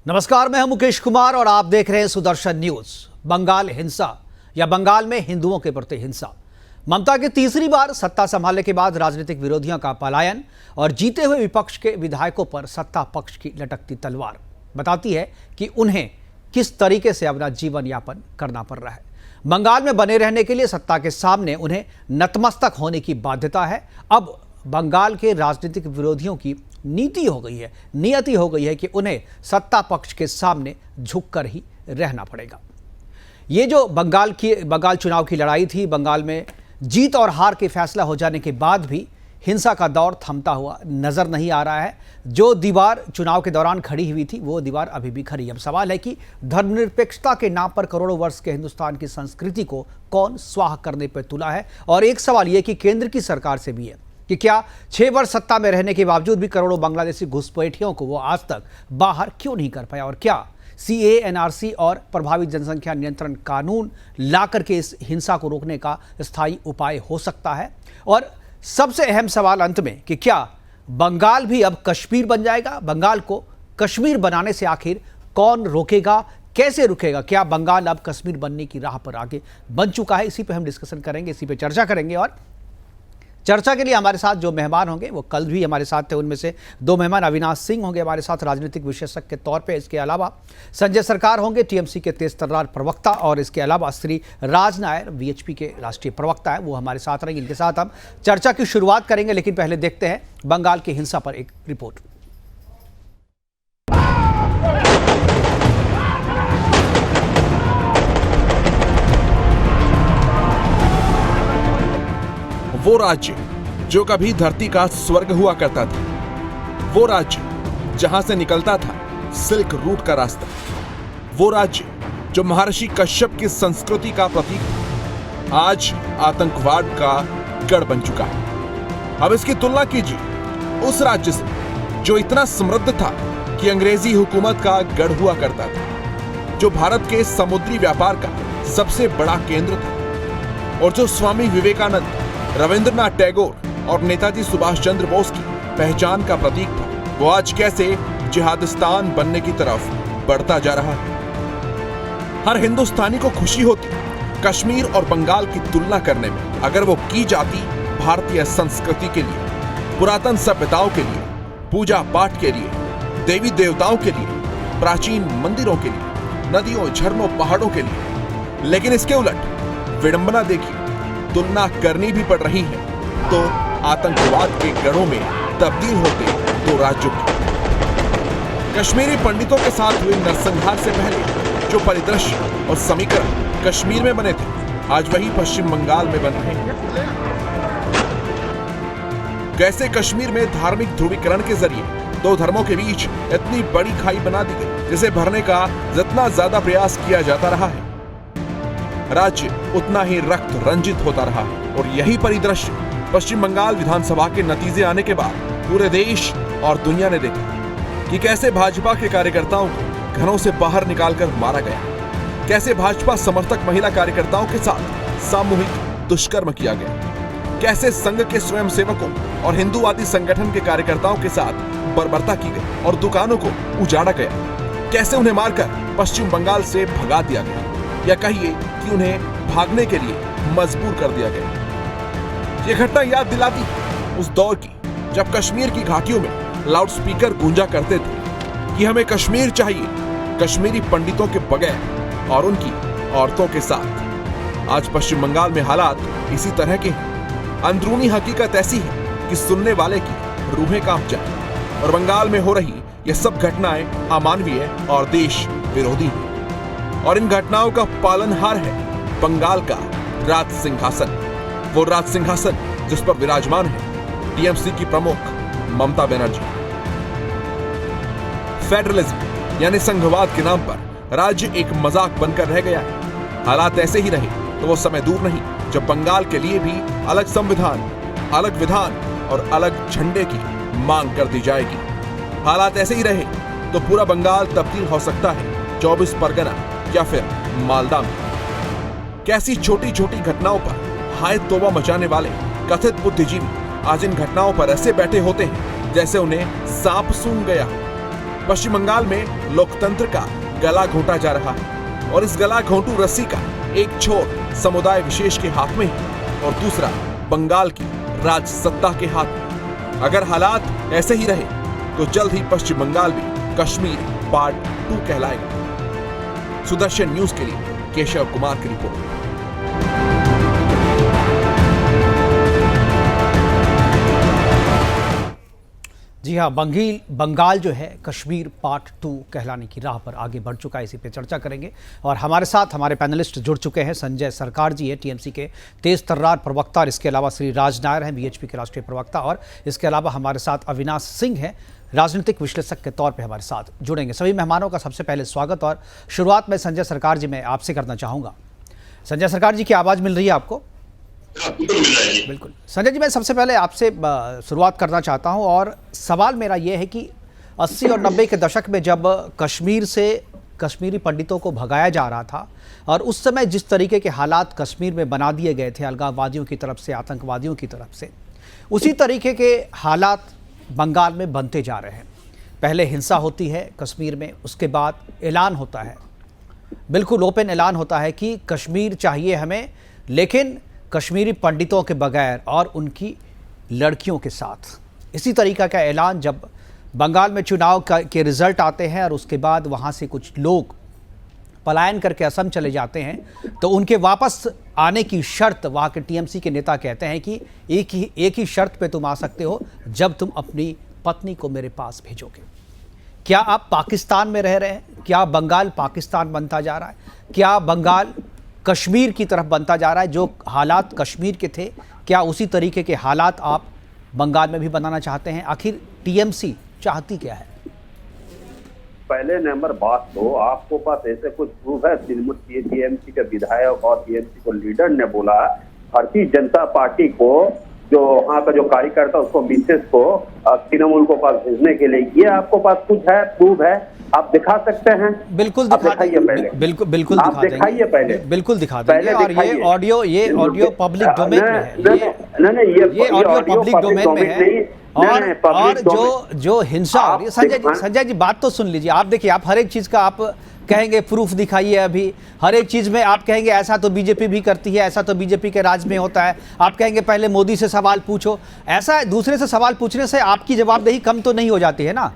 नमस्कार, मैं हूं मुकेश कुमार और आप देख रहे हैं सुदर्शन न्यूज। बंगाल हिंसा या बंगाल में हिंदुओं के प्रति हिंसा। ममता की तीसरी बार सत्ता संभालने के बाद राजनीतिक विरोधियों का पलायन और जीते हुए विपक्ष के विधायकों पर सत्ता पक्ष की लटकती तलवार बताती है कि उन्हें किस तरीके से अपना जीवन यापन करना पड़ रहा है। बंगाल में बने रहने के लिए सत्ता के सामने उन्हें नतमस्तक होने की बाध्यता है। अब बंगाल के राजनीतिक विरोधियों की नियति हो गई है कि उन्हें सत्ता पक्ष के सामने झुककर ही रहना पड़ेगा। ये जो बंगाल चुनाव की लड़ाई थी, बंगाल में जीत और हार के फैसला हो जाने के बाद भी हिंसा का दौर थमता हुआ नजर नहीं आ रहा है। जो दीवार चुनाव के दौरान खड़ी हुई थी वो दीवार अभी भी खड़ी है। अब सवाल है कि धर्मनिरपेक्षता के नाम पर करोड़ों वर्ष के हिंदुस्तान की संस्कृति को कौन स्वाह करने पर तुला है। और एक सवाल ये कि केंद्र की सरकार से भी है कि क्या 6 वर्ष सत्ता में रहने के बावजूद भी करोड़ों बांग्लादेशी घुसपैठियों को वो आज तक बाहर क्यों नहीं कर पाया। और क्या CAA, NRC और प्रभावित जनसंख्या नियंत्रण कानून ला करके इस हिंसा को रोकने का स्थायी उपाय हो सकता है। और सबसे अहम सवाल अंत में कि क्या बंगाल भी अब कश्मीर बन जाएगा। बंगाल को कश्मीर बनाने से आखिर कौन रोकेगा, कैसे रुकेगा। क्या बंगाल अब कश्मीर बनने की राह पर आगे बन चुका है। इसी पे हम डिस्कशन करेंगे, इसी पे चर्चा करेंगे। और चर्चा के लिए हमारे साथ जो मेहमान होंगे वो कल भी हमारे साथ थे। उनमें से 2 मेहमान अविनाश सिंह होंगे हमारे साथ राजनीतिक विशेषज्ञ के तौर पे। इसके अलावा संजय सरकार होंगे, TMC के तेज तर्रार प्रवक्ता। और इसके अलावा श्री राज नायर, VHP के राष्ट्रीय प्रवक्ता है, वो हमारे साथ रहेंगे। इनके साथ हम चर्चा की शुरुआत करेंगे, लेकिन पहले देखते हैं बंगाल की हिंसा पर एक रिपोर्ट। वो राज्य जो कभी धरती का स्वर्ग हुआ करता था, वो राज्य जहां से निकलता था सिल्क रूट का रास्ता, वो राज्य जो महर्षि कश्यप की संस्कृति का प्रतीक था, आज आतंकवाद का गढ़ बन चुका है। अब इसकी तुलना कीजिए उस राज्य से जो इतना समृद्ध था कि अंग्रेजी हुकूमत का गढ़ हुआ करता था, जो भारत के समुद्री व्यापार का सबसे बड़ा केंद्र था और जो स्वामी विवेकानंद, रविंद्रनाथ टैगोर और नेताजी सुभाष चंद्र बोस की पहचान का प्रतीक था। वो आज कैसे जिहादिस्तान बनने की तरफ बढ़ता जा रहा है। हर हिंदुस्तानी को खुशी होती कश्मीर और बंगाल की तुलना करने में, अगर वो की जाती भारतीय संस्कृति के लिए, पुरातन सभ्यताओं के लिए, पूजा पाठ के लिए, देवी देवताओं के लिए, प्राचीन मंदिरों के लिए, नदियों, झरनों, पहाड़ों के लिए। लेकिन इसके उलट विडंबना देखिए, तुलना करनी भी पड़ रही है तो आतंकवाद के गढ़ों में तब्दील होते 2 राज्यों की। कश्मीरी पंडितों के साथ हुए नरसंहार से पहले जो परिदृश्य और समीकरण कश्मीर में बने थे, आज वही पश्चिम बंगाल में बन रहे हैं। कैसे कश्मीर में धार्मिक ध्रुवीकरण के जरिए 2 धर्मों के बीच इतनी बड़ी खाई बना दी गई, जिसे भरने का जितना ज्यादा प्रयास किया जाता रहा है, राज्य उतना ही रक्त रंजित होता रहा है। और यही परिदृश्य पश्चिम बंगाल विधानसभा के नतीजे आने के बाद पूरे देश और दुनिया ने देखा कि कैसे भाजपा के कार्यकर्ताओं को घरों से बाहर निकालकर मारा गया, कैसे भाजपा समर्थक महिला कार्यकर्ताओं के साथ सामूहिक दुष्कर्म किया गया, कैसे संघ के स्वयंसेवकों और हिंदूवादी संगठन के कार्यकर्ताओं के साथ बर्बरता की गई और दुकानों को उजाड़ा गया, कैसे उन्हें मारकर पश्चिम बंगाल से भगा दिया गया, या कहिए कि उन्हें भागने के लिए मजबूर कर दिया गया। यह घटना याद दिलाती है उस दौर की जब कश्मीर की घाटियों में लाउडस्पीकर गूंजा करते थे कि हमें कश्मीर चाहिए, कश्मीरी पंडितों के बगैर और उनकी औरतों के साथ। आज पश्चिम बंगाल में हालात इसी तरह के हैं। अंदरूनी हकीकत ऐसी है कि सुनने वाले की रूहें कांप जाए। और बंगाल में हो रही ये सब घटनाएं अमानवीय और देश विरोधी हैं। और इन घटनाओं का पालनहार है बंगाल का राज सिंहासन, वो राज सिंहासन जिस पर विराजमान है TMC की प्रमुख ममता बनर्जी। फेडरलिज्म यानी संघवाद के नाम पर राज्य एक मजाक बनकर रह गया है। हालात ऐसे ही रहे तो वो समय दूर नहीं जब बंगाल के लिए भी अलग संविधान, अलग विधान और अलग झंडे की मांग कर दी जाएगी। हालात ऐसे ही रहे तो पूरा बंगाल तब्दील हो सकता है 24 परगना या फिर मालदा में। कैसी छोटी छोटी घटनाओं पर हाय तौबा मचाने वाले कथित बुद्धिजीवी आज इन घटनाओं पर ऐसे बैठे होते हैं जैसे उन्हें सांप सूंघ गया। पश्चिम बंगाल में लोकतंत्र का गला घोंटा जा रहा है और इस गला घोंटू रस्सी का एक छोर समुदाय विशेष के हाथ में है और दूसरा बंगाल की राज सत्ता के हाथ में। अगर हालात ऐसे ही रहे तो जल्द ही पश्चिम बंगाल भी कश्मीर पार्ट 2 कहलाएगा। सुदर्शन न्यूज के लिए केशव कुमार की रिपोर्ट। जी हाँ, बंगाल जो है कश्मीर पार्ट 2 कहलाने की राह पर आगे बढ़ चुका है। इसी पे चर्चा करेंगे और हमारे साथ हमारे पैनलिस्ट जुड़ चुके हैं। संजय सरकार जी है टीएमसी के तेज तर्रार प्रवक्ता और इसके अलावा श्री राज नायर हैं बीएचपी के राष्ट्रीय प्रवक्ता और इसके अलावा हमारे साथ अविनाश सिंह हैं राजनीतिक विश्लेषक के तौर पे हमारे साथ जुड़ेंगे। सभी मेहमानों का सबसे पहले स्वागत और शुरुआत में संजय सरकार जी मैं आपसे करना चाहूँगा। संजय सरकार जी की आवाज़ मिल रही है आपको? बिल्कुल। संजय जी मैं सबसे पहले आपसे शुरुआत करना चाहता हूं और सवाल मेरा यह है कि 80 और 90 के दशक में जब कश्मीर से कश्मीरी पंडितों को भगाया जा रहा था और उस समय जिस तरीके के हालात कश्मीर में बना दिए गए थे अलगाववादियों की तरफ से, आतंकवादियों की तरफ से, उसी तरीके के हालात बंगाल में बनते जा रहे हैं। पहले हिंसा होती है कश्मीर में, उसके बाद ऐलान होता है, बिल्कुल ओपन ऐलान होता है कि कश्मीर चाहिए हमें, लेकिन कश्मीरी पंडितों के बगैर और उनकी लड़कियों के साथ। इसी तरीका का ऐलान जब बंगाल में चुनाव के रिजल्ट आते हैं और उसके बाद वहाँ से कुछ लोग पलायन करके असम चले जाते हैं तो उनके वापस आने की शर्त वहाँ के टीएमसी के नेता कहते हैं कि एक ही शर्त पे तुम आ सकते हो जब तुम अपनी पत्नी को मेरे पास भेजोगे। क्या आप पाकिस्तान में रह रहे हैं? क्या बंगाल पाकिस्तान बनता जा रहा है? क्या बंगाल कश्मीर की तरफ बनता जा रहा है? जो हालात कश्मीर के थे क्या उसी तरीके के हालात आप बंगाल में भी बनाना चाहते हैं? आखिर टीएमसी चाहती क्या है? पहले नंबर बात तो आपको पास ऐसे कुछ प्रूफ है? टीएमसी के विधायक और टीएमसी को लीडर ने बोला भारतीय जनता पार्टी को जो वहाँ का जो कार्यकर्ता उसको मिसेस को तृणमूल को पास भेजने के लिए, ये आपको पास कुछ है, प्रूफ है? आप दिखा सकते हैं? बिल्कुल दिखाइए पहले। बिल्कुल आप दिखाइए पहले। बिल्कुल दिखा देंगे। और ये ऑडियो पब्लिक डोमेन में है। ये ऑडियो पब्लिक डोमेन में है। और जो हिंसा, संजय जी बात तो सुन लीजिए। आप देखिए, आप हर एक चीज का आप कहेंगे प्रूफ दिखाइए, अभी हर एक चीज में आप कहेंगे ऐसा तो बीजेपी भी करती है, ऐसा तो बीजेपी के राज में होता है। आप कहेंगे पहले मोदी से सवाल पूछो। ऐसा दूसरे से सवाल पूछने से आपकी जवाबदेही कम तो नहीं हो जाती है ना?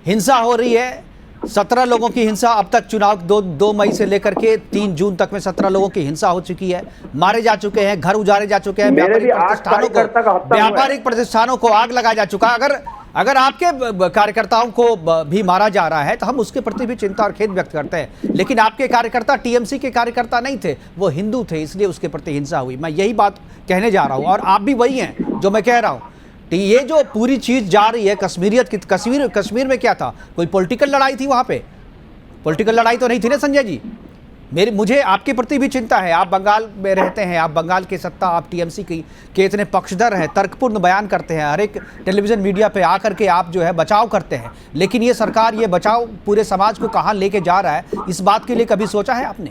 हिंसा हो रही है, 17 लोगों की हिंसा अब तक, चुनाव 2 मई से लेकर के 3 जून तक में 17 लोगों की हिंसा हो चुकी है, मारे जा चुके हैं, घर उजाड़े जा चुके हैं, व्यापारिक प्रतिष्ठानों को आग लगाया जा चुका है। अगर आपके कार्यकर्ताओं को भी मारा जा रहा है तो हम उसके प्रति भी चिंता और खेद व्यक्त करते हैं, लेकिन आपके कार्यकर्ता टीएमसी के कार्यकर्ता नहीं थे, वो हिंदू थे, इसलिए उसके प्रति हिंसा हुई। मैं यही बात कहने जा रहा हूं और आप भी वही हैं जो मैं कह रहा हूं। ये जो पूरी चीज जा रही है कश्मीरियत की, कश्मीर में क्या था? कोई पॉलिटिकल लड़ाई थी? वहां पे पॉलिटिकल लड़ाई तो नहीं थी ना संजय जी। मुझे आपके प्रति भी चिंता है। आप बंगाल में रहते हैं, आप बंगाल की सत्ता, आप टीएमसी के इतने पक्षधर हैं, तर्कपूर्ण बयान करते हैं, हर एक टेलीविजन मीडिया पे आकर के आप जो है बचाव करते हैं, लेकिन ये सरकार ये बचाव पूरे समाज को कहाँ लेके जा रहा है, इस बात के लिए कभी सोचा है आपने?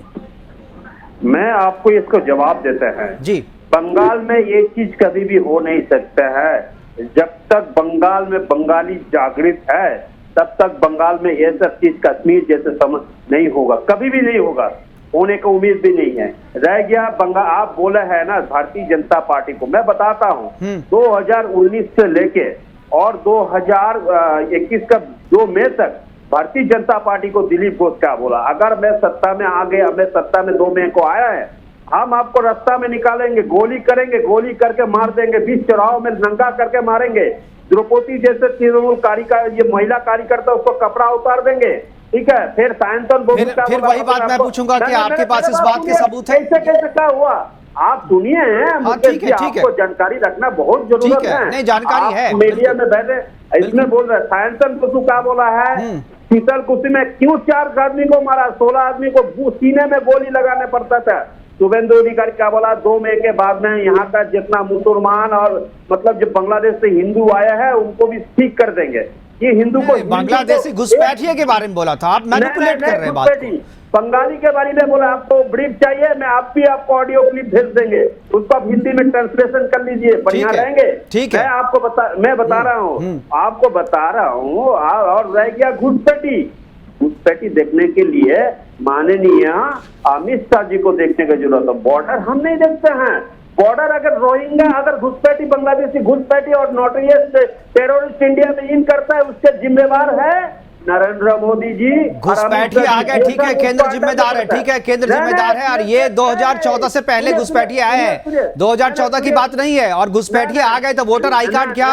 मैं आपको इसको जवाब देते हैं जी। बंगाल में ये चीज कभी भी हो नहीं सकता है। जब तक बंगाल में बंगाली जागृत है तब तक बंगाल में ये सब चीज कश्मीर जैसे समझ नहीं होगा, कभी भी नहीं होगा, होने का उम्मीद भी नहीं है। रह गया बंगाल, आप बोले है ना भारतीय जनता पार्टी को, मैं बताता हूँ 2019 से लेके और 2021 का 2 मई तक भारतीय जनता पार्टी को दिलीप घोष क्या बोला, अगर मैं सत्ता में आ गया, मैं सत्ता में 2 मई को आया है, हम आपको रास्ता में निकालेंगे, गोली करेंगे, गोली करके मार देंगे, बीच चौराहों में नंगा करके मारेंगे, द्रौपदी जैसे तृणमूल ये महिला कार्यकर्ता उसको कपड़ा उतार देंगे, ठीक है? फिर सायंतन फिर वही बात मैं पूछूंगा कि आपके पास इस बात के सबूत है? कैसे क्या हुआ? आप सुनिए, आपको जानकारी रखना बहुत जरूरत है। नहीं, जानकारी है, मीडिया में बैठे इसमें बोल रहे सायंतन बसु क्या बोला है, शीतल कुशी में क्यों 4 आदमी को मारा, 16 आदमी को सीने में गोली लगाने पड़ता था। शुभेंदु अधिकारी क्या बोला, 2 मई के बाद में यहाँ का जितना मुसलमान और मतलब जो बांग्लादेश से हिंदू आया है उनको भी ठीक कर देंगे। ये हिंदू को बांग्लादेशी घुसपैठिए के बारे में बोला था, आप मैनिपुलेट कर रहे हैं बात को। बंगाली के बारे में बोला, आपको ब्रीफ चाहिए, मैं आपको ऑडियो क्लिप भेज देंगे, उसको आप हिंदी में ट्रांसलेशन कर लीजिए, बढ़िया रहेंगे। ठीक है, मैं बता रहा हूँ, आपको बता रहा हूँ। और रह गया घुसपैठी देखने के लिए माननीय अमित शाह जी को देखने की जरूरत है। बॉर्डर हम नहीं देखते हैं। बॉर्डर अगर रोहिंग्या, अगर घुसपैठी, बांग्लादेशी घुसपैठी और नोटरियस टेररिस्ट इंडिया में इन करता है, उसके जिम्मेवार है नरेंद्र मोदी जी। घुसपैठी आ गए, ठीक है, केंद्र जिम्मेदार है, ठीक है, केंद्र जिम्मेदार है। और ये 2014 से पहले घुसपैठी आए हैं, 2014 की बात नहीं है। और घुसपैठी आ गए तो वोटर आई कार्ड क्या,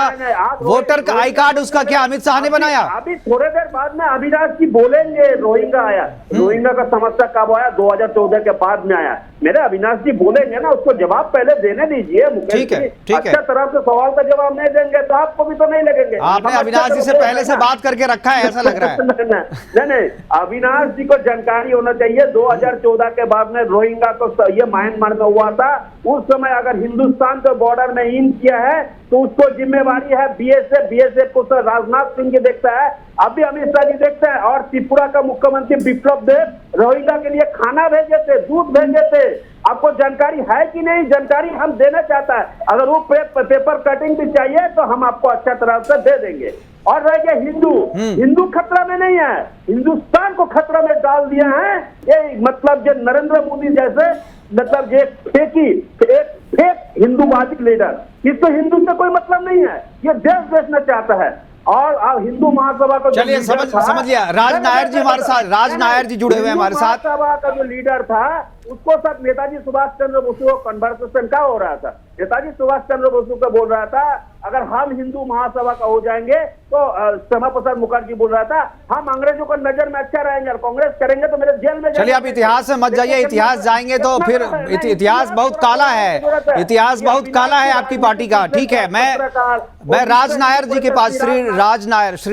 वोटर का आई कार्ड उसका क्या अमित शाह ने बनाया? अभी थोड़े देर बाद में अविनाश जी बोलेंगे रोहिंग्या आया, रोहिंग्या का समस्या कब आया? 2014 के बाद में आया। मेरे अविनाश जी बोलेंगे ना, उसको जवाब पहले देने दीजिए। ठीक है, अच्छा तरह से सवाल का जवाब नहीं देंगे तो आपको भी तो नहीं लगेंगे। आपने अविनाश जी से पहले से बात करके रखा है, ऐसा लग रहा है। नहीं, अविनाश जी को जानकारी होना चाहिए। 2014 के बाद में रोहिंग्या को ये म्यांमार में हुआ था, उस समय अगर हिंदुस्तान के बॉर्डर में इन किया है तो उसको जिम्मेवारी है बीएसएफ को राजनाथ सिंह जी देखता है, अभी अमित शाह जी देखते हैं। और त्रिपुरा का मुख्यमंत्री विप्लव देव रोहिंग्या के लिए खाना भेजे थे, दूध भेजे थे। आपको जानकारी है कि नहीं? जानकारी हम देना चाहता है। अगर वो पेपर कटिंग भी चाहिए तो हम आपको अच्छा तरह से दे देंगे। और रह गया हिंदू खतरा में नहीं है, हिंदुस्तान को खतरा में डाल दिया है ये। मतलब जो नरेंद्र मोदी जैसे, मतलब ये फेक हिंदूवादी लीडर, इसको हिंदू से कोई मतलब नहीं है, ये देश बेचना चाहता है। और हिंदू महासभा को, चलिए समझ लिया। राज नायर जी हमारे साथ, राज नायर जी जुड़े हुए हैं हमारे साथ। महासभा का जो लीडर था उसको साथ नेताजी सुभाष चंद्र बोस को कन्वर्सेशन का हो रहा था। नेताजी सुभाष चंद्र बोस को बोल रहा था अगर हम हिंदू महासभा का हो जाएंगे तो श्यामा प्रसाद मुखर्जी बोल रहा था हम अंग्रेजों को नजर में अच्छा रहेंगे और कांग्रेस करेंगे तो मेरे जेल में। चलिए आप इतिहास में मत जाइए, इतिहास जाएंगे तो फिर इतिहास बहुत काला है, इतिहास बहुत काला है आपकी पार्टी का। ठीक है, मैं राज नायर जी के पास, श्री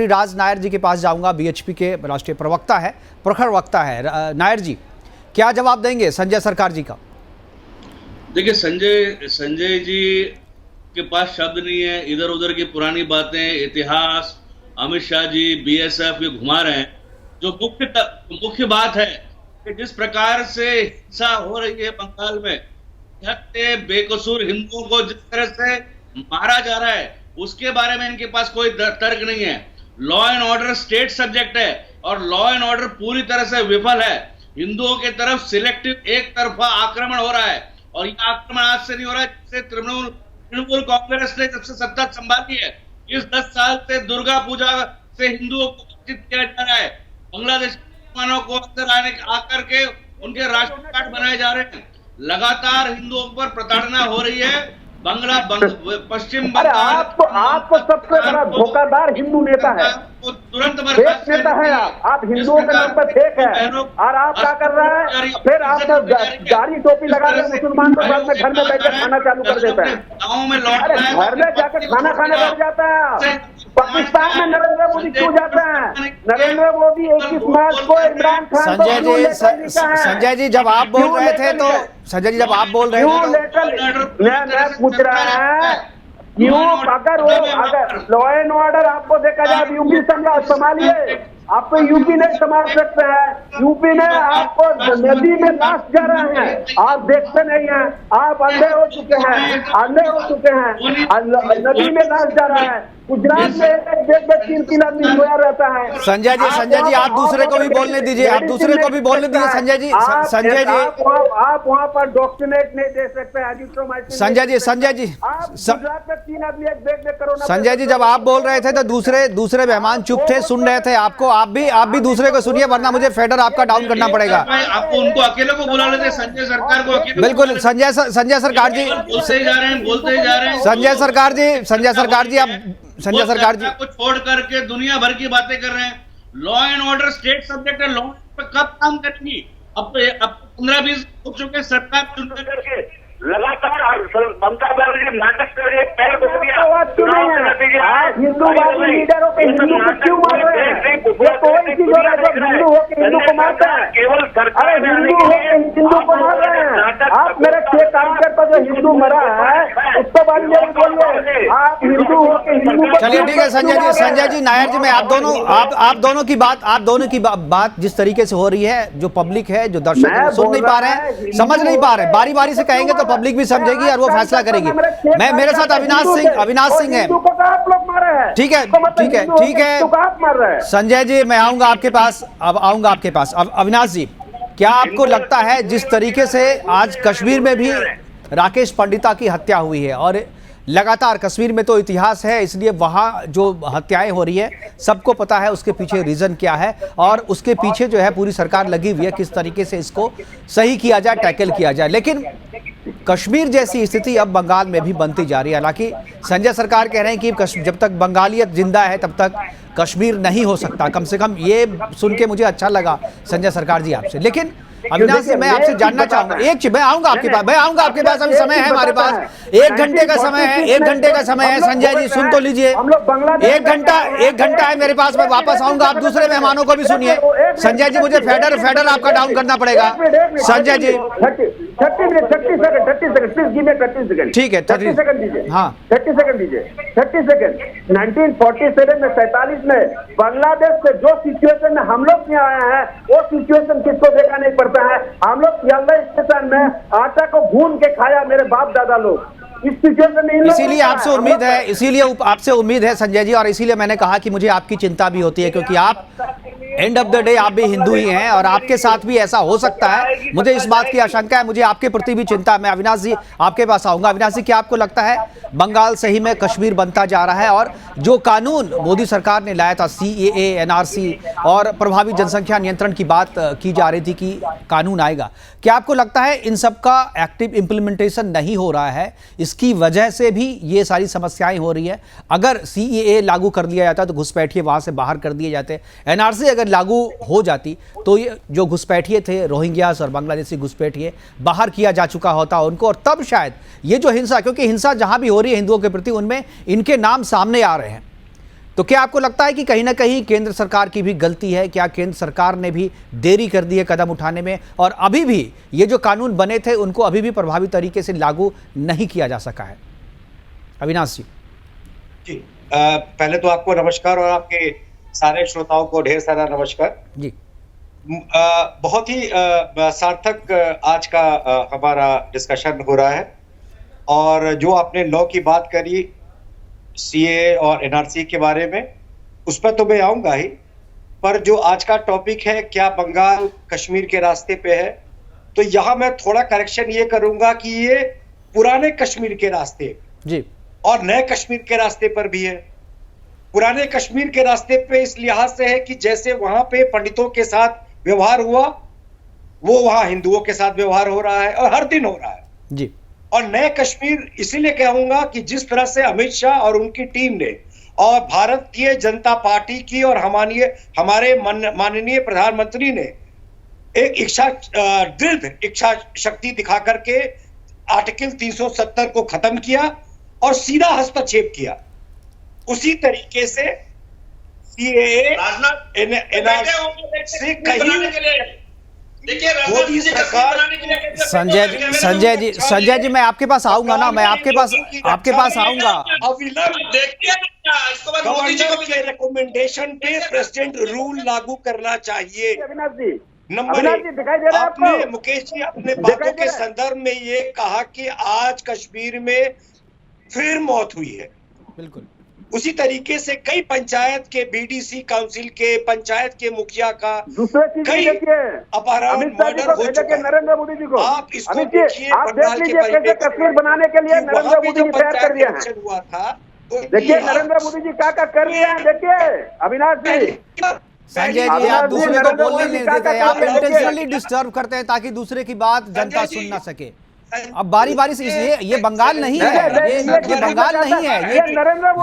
राज नायर जी के पास जाऊंगा। बीएचपी के राष्ट्रीय प्रवक्ता है, प्रखर वक्ता है। नायर जी क्या जवाब देंगे संजय सरकार जी का? देखिए, संजय जी के पास शब्द नहीं है। इधर उधर की पुरानी बातें, इतिहास, अमित शाह जी बीएसएफ ये घुमा रहे हैं। जो मुख्य बात है कि जिस प्रकार से हिंसा हो रही है बंगाल में, बेकसूर हिंदुओं को जिस तरह से मारा जा रहा है, उसके बारे में इनके पास कोई तर्क नहीं है। Law and order state subject है और लॉ एंड ऑर्डर पूरी तरह से विफल है। हिंदुओं के तरफ सिलेक्टिव एक तरफा आक्रमण हो रहा है और ये आक्रमण आज से नहीं हो रहा है। जिससे तृणमूल कांग्रेस ने जब से सत्ता संभाली है, इस 10 साल से दुर्गा पूजा से हिंदुओं को वंचित किया जा रहा है। बांग्लादेश मुसलमानों को अंदर आकर के उनके राशन कार्ड बनाए जा रहे हैं। लगातार हिंदुओं पर प्रताड़ना हो रही है। पश्चिम बंगाल आपको सबसे बड़ा धोखादार हिंदू नेता है, तुरंत फेक नेता है। आप हिंदुओं के नाम पर फेक है और आप क्या कर रहा है? फिर आप गाड़ी टोपी लगा के मुसलमान को घर में बैठकर खाना चालू कर देता है। गाँव में लौट अरे घर में जाकर खाना खाने बैठ जाता है। पाकिस्तान में नरेंद्र मोदी क्यों जाते हैं? नरेंद्र मोदी 21 मार्च को इमरान खान संजय जी जब आप बोल रहे थे तो मैं पूछ रहा है क्यों? अगर लॉ एंड ऑर्डर आपको देखा जाए यूपी संभालिए, आप तो यूपी नहीं संभाल सकते हैं। यूपी में आपको नदी में लाश जा रहे हैं, आप देखते नहीं हैं, आप अंधे हो चुके हैं, नदी में लाश जा रहा है। गुजरात में एक 3 आदमी सोया रहता है। संजय जी आप दूसरे को भी बोलने दीजिए, आप संजय जी आप वहाँ पर डॉक्यूमेंट नहीं दे सकते। संजय जी गुजरात में 3 आदमी एक बैग में कोरोना। संजय जी जब आप बोल रहे थे तो दूसरे मेहमान चुप थे, सुन रहे थे आपको। आप भी दूसरे को सुनिए, वरना मुझे फेडर आपका डाउन करना पड़ेगा। आपको उनको अकेले को बुला लेते, संजय सरकार को अकेले। बिल्कुल संजय सरकार जी बोलते जा रहे हैं। संजय सरकार जी आप संजय सरकार जी को छोड़ करके दुनिया भर की बातें कर रहे हैं। Law and order state subject है, लॉ पे कब काम करेंगी? अब 15-20 हो चुके सरकार चुन करके लगातार ममता बनर्जी नाटक कर रही है। आप हिंदूवादी लीडरों के हिंदू को क्यों मार रहे हैं? ये कोई चीज हो रहा है जब हिंदू होकर हिंदू को मारता है। केवल अरे हिंदू होकर हिंदू को मार रहे हैं। आप मेरे 6 कार्यकर्ता जो हिंदू मरा है उसको बारे में बोलिए। आप हिंदू होकर हिंदू को चलिए ठीक है संजय जी नायर जी, मैं आप दोनों की बात जिस तरीके से हो रही है, जो पब्लिक है, जो दर्शक है, सुन नहीं पा रहे हैं, समझ नहीं पा रहे हैं, बारी बारी से कहेंगे तो पब्लिक भी समझेगी और वो फैसला करेगी। मैं मेरे साथ अविनाश सिंह है। ठीक है संजय जी, मैं आऊंगा आपके पास, अब आऊंगा आपके पास। अब अविनाश जी, क्या आपको लगता है जिस तरीके से आज कश्मीर में भी राकेश पंडिता की हत्या हुई है, और लगातार कश्मीर में तो इतिहास है, इसलिए वहाँ जो हत्याएं हो रही है सबको पता है उसके पीछे रीज़न क्या है, और उसके पीछे जो है पूरी सरकार लगी हुई है किस तरीके से इसको सही किया जाए, टैकल किया जाए। लेकिन कश्मीर जैसी स्थिति अब बंगाल में भी बनती जा रही है। हालांकि संजय सरकार कह रहे हैं कि जब तक बंगालियत जिंदा है तब तक कश्मीर नहीं हो सकता। कम से कम ये सुन के मुझे अच्छा लगा संजय सरकार जी आपसे। लेकिन अविनाश जी, मैं आपसे जानना चाहूंगा, मैं आऊंगा आपके पास, अभी समय है हमारे पास, 1 घंटे का समय है, संजय जी सुन तो लीजिए, 1 घंटा है मेरे पास, मैं वापस आऊंगा, आप दूसरे मेहमानों को भी सुनिए। संजय जी, मुझे फेडर आपका डाउन करना पड़ेगा संजय जी। 30 सेकंड ठीक है, 30 सेकंड दीजिए। हाँ 30 सेकंड दीजिए, 30 सेकंड। 1947 में 47 में बांग्लादेश से जो सिचुएशन में हम लोग यहाँ आए हैं, वो सिचुएशन किसको देखा नहीं पड़ता है। हम लोग सियालदह स्टेशन में आटा को भून के खाया, मेरे बाप दादा लोग। इस सिचुएशन में इसीलिए आपसे उम्मीद है संजय जी, और इसीलिए मैंने कहा कि मुझे आपकी चिंता भी होती है, क्योंकि आप एंड ऑफ द डे आप भी हिंदू ही हैं और आपके साथ भी ऐसा हो सकता है। मुझे इस बात की आशंका है, मुझे आपके प्रति भी चिंता है। मैं अविनाश जी आपके पास आऊंगा। अविनाश जी, क्या आपको लगता है बंगाल सही में कश्मीर बनता जा रहा है, और जो कानून मोदी सरकार ने लाया था CAA, NRC और प्रभावी जनसंख्या नियंत्रण की बात की जा रही थी कि कानून आएगा, क्या आपको लगता है इन सब का एक्टिव इंप्लीमेंटेशन नहीं हो रहा है, इसकी वजह से भी ये सारी समस्याएं हो रही है? अगर CAA लागू कर दिया जाता तो घुसपैठिए वहां से बाहर कर दिए जाते, NRC अगर लागू हो जाती तो ये जो घुसपैठिए थे, रोहिंग्यास और बांग्लादेशी घुसपैठिए, बाहर किया जा चुका होता उनको, और तब शायद ये जो हिंसा, क्योंकि हिंसा जहां भी हो रही है हिंदुओं के प्रति, उनमें इनके नाम सामने आ रहे हैं। तो क्या आपको लगता है कि कहीं ना कहीं केंद्र सरकार की भी गलती है? क्या केंद्र सरकार ने भी देरी कर दी है कदम उठाने में, और अभी भी ये जो कानून बने थे उनको अभी भी प्रभावी तरीके से लागू नहीं किया जा सका है? अविनाश जी। जी, पहले तो आपको नमस्कार, और आपके सारे श्रोताओं को ढेर सारा नमस्कार जी। बहुत ही सार्थक आज का हमारा डिस्कशन हो रहा है, और जो आपने लॉ की बात करी, CAA और NRC के बारे में, उस पर तो मैं आऊंगा ही, पर जो आज का टॉपिक है, क्या बंगाल कश्मीर के रास्ते पे है, तो यहाँ मैं थोड़ा करेक्शन ये करूंगा कि ये पुराने कश्मीर के रास्ते जी और नए कश्मीर के रास्ते पर भी है। पुराने कश्मीर के रास्ते पे इस लिहाज से है कि जैसे वहां पे पंडितों के साथ व्यवहार हुआ, वो वहां हिंदुओं के साथ व्यवहार हो रहा है, और हर दिन हो रहा है जी। और नए कश्मीर इसीलिए कहूंगा कि जिस तरह से अमित शाह और उनकी टीम ने, और भारतीय जनता पार्टी की और हमारे माननीय प्रधानमंत्री ने एक दृढ़ इच्छा शक्ति दिखा करके आर्टिकल 370 को खत्म किया और सीधा हस्तक्षेप किया, उसी तरीके से CAA, NRC से कहीं संजय जी मैं आपके पास आऊंगा ना, मैं आपके पास आऊंगा। के रिकमेंडेशन पे प्रेसिडेंट रूल लागू करना चाहिए। नंबर एक, आपने मुकेश जी अपने बातों के संदर्भ में ये कहा कि आज कश्मीर में फिर मौत हुई है। बिल्कुल उसी तरीके से कई पंचायत के BDC काउंसिल के, पंचायत के मुखिया का कई अपहरण, मर्डर हो चुका है। नरेंद्र मोदी जी को आप इसको देखिए, आप देख लीजिए कैसे कश्मीर बनाने के लिए नरेंद्र मोदी जी तैयार कर दिया है। हुआ था, तो देखिए नरेंद्र मोदी जी क्या कर रहे हैं, देखिए अविनाश जी। संजय जी, आप दूसरे को बोलने नहीं देते, आप इंटेंशनली डिस्टर्ब करते हैं ताकि दूसरे की बात जनता सुन ना सके। अब बारी बारी से ये बंगाल नहीं है, ये बंगाल नहीं है,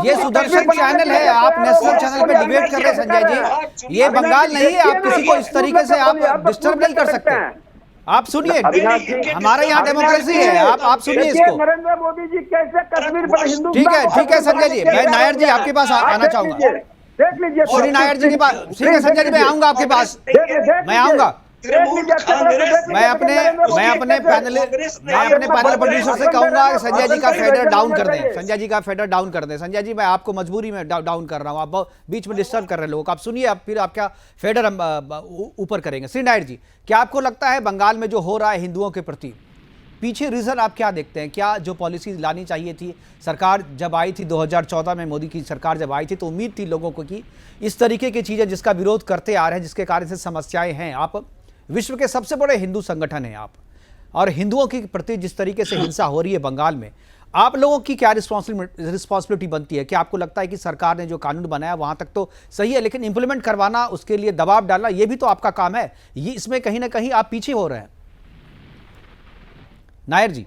ये सुदर्शन चैनल है, आप नेशनल चैनल पे डिबेट कर रहे हैं संजय जी, ये बंगाल नहीं है। आप किसी को इस तरीके से आप डिस्टर्ब नहीं कर सकते। आप सुनिए, हमारा यहाँ डेमोक्रेसी है, आप सुनिए इसको। नरेंद्र मोदी जी कैसे कश्मीर पर हिंदू, ठीक है संजय जी, मैं नायर जी आपके पास आना चाहूंगा। देख लीजिए श्री नायर जी के पास, ठीक है संजय जी मैं आऊंगा आपके पास, मैं आऊंगा। मैं अपने पैनल प्रोड्यूसर से कहूंगा कि संजय जी का फेडर डाउन कर दें, संजय जी का फेडर डाउन कर दें। संजय जी, मैं आपको मजबूरी में डाउन कर रहा हूं, आप बीच में डिस्टर्ब कर रहे हैं लोगों को। आप सुनिए, आप फिर आपका फेडर हम ऊपर करेंगे। श्री नायर जी, क्या आपको लगता है बंगाल में जो हो रहा है हिंदुओं के प्रति, पीछे रीजन आप क्या देखते हैं? क्या जो पॉलिसी लानी चाहिए थी, सरकार जब आई थी 2014 में, मोदी की सरकार जब आई थी तो उम्मीद थी लोगों को कि इस तरीके की चीजें जिसका विरोध करते आ रहे हैं, जिसके कारण से समस्याएं हैं, आप विश्व के सबसे बड़े हिंदू संगठन हैं आप, और हिंदुओं के प्रति जिस तरीके से हिंसा हो रही है बंगाल में, आप लोगों की क्या रिस्पॉन्सिबिलिटी बनती है? क्या आपको लगता है कि सरकार ने जो कानून बनाया वहां तक तो सही है, लेकिन इंप्लीमेंट करवाना, उसके लिए दबाव डालना, ये भी तो आपका काम है, ये इसमें कहीं ना कहीं आप पीछे हो रहे हैं? नायर जी,